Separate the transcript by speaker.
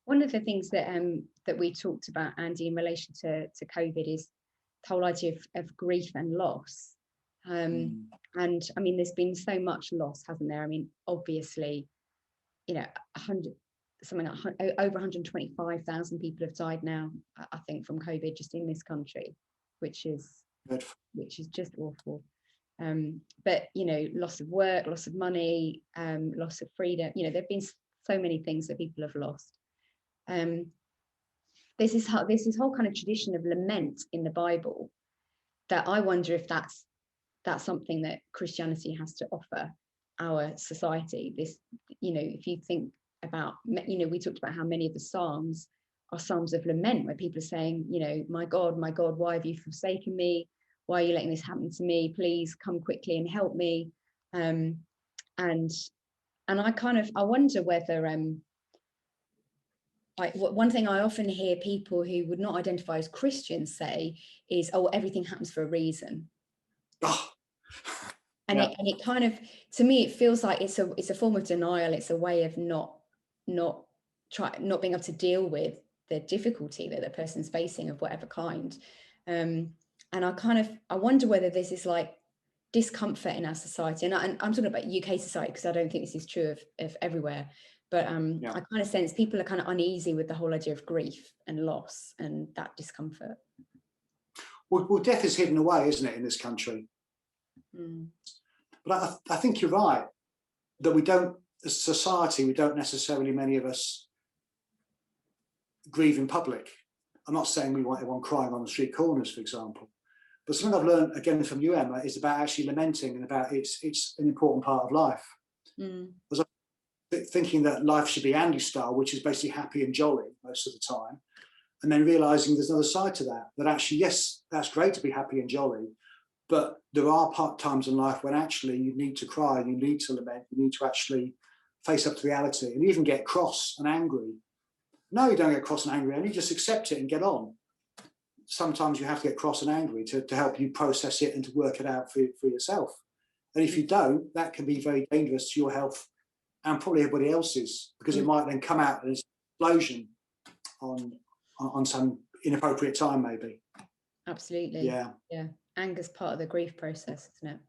Speaker 1: one of the things that that we talked about, Andy, in relation to COVID is the whole idea of grief and loss. And I mean, there's been so much loss, hasn't there? I mean, obviously, you know, 100, something like over 125,000 people have died now, I think, from COVID just in this country, which is just awful. But you know, loss of work, loss of money, loss of freedom. You know, there've been so many things that people have lost. There's this whole kind of tradition of lament in the Bible that I wonder if that's something that Christianity has to offer our society. This, you know, if you think about, you know, we talked about how many of the Psalms are Psalms of lament, where people are saying, you know, my God, why have you forsaken me? Why are you letting this happen to me? Please come quickly and help me. And I wonder whether one thing I often hear people who would not identify as Christians say is, oh, everything happens for a reason.
Speaker 2: Oh.
Speaker 1: And yeah. it kind of, to me, it feels like it's a form of denial. It's a way of not being able to deal with the difficulty that the person's facing of whatever kind. And I wonder whether this is like discomfort in our society. And I'm talking about UK society, because I don't think this is true of everywhere. But I kind of sense people are kind of uneasy with the whole idea of grief and loss and that discomfort.
Speaker 2: Well, death is hidden away, isn't it, in this country? But I think you're right, that we don't, as a society, we don't necessarily, many of us, grieve in public. I'm not saying we want everyone crying on the street corners, for example. But something I've learned, again, from you, Emma, is about actually lamenting and about it's an important part of life. Because I'm thinking that life should be Andy style, which is basically happy and jolly most of the time. And then realising there's another side to that, that actually, yes, that's great to be happy and jolly, but there are times in life when actually you need to cry, you need to lament, you need to actually face up to reality and even get cross and angry. No, you don't get cross and angry, and you just accept it and get on. Sometimes you have to get cross and angry to help you process it and to work it out for yourself. And if you don't, that can be very dangerous to your health and probably everybody else's, because it might then come out as an explosion on some inappropriate time, maybe.
Speaker 1: Absolutely.
Speaker 2: Yeah.
Speaker 1: Anger's part of the grief process, isn't it?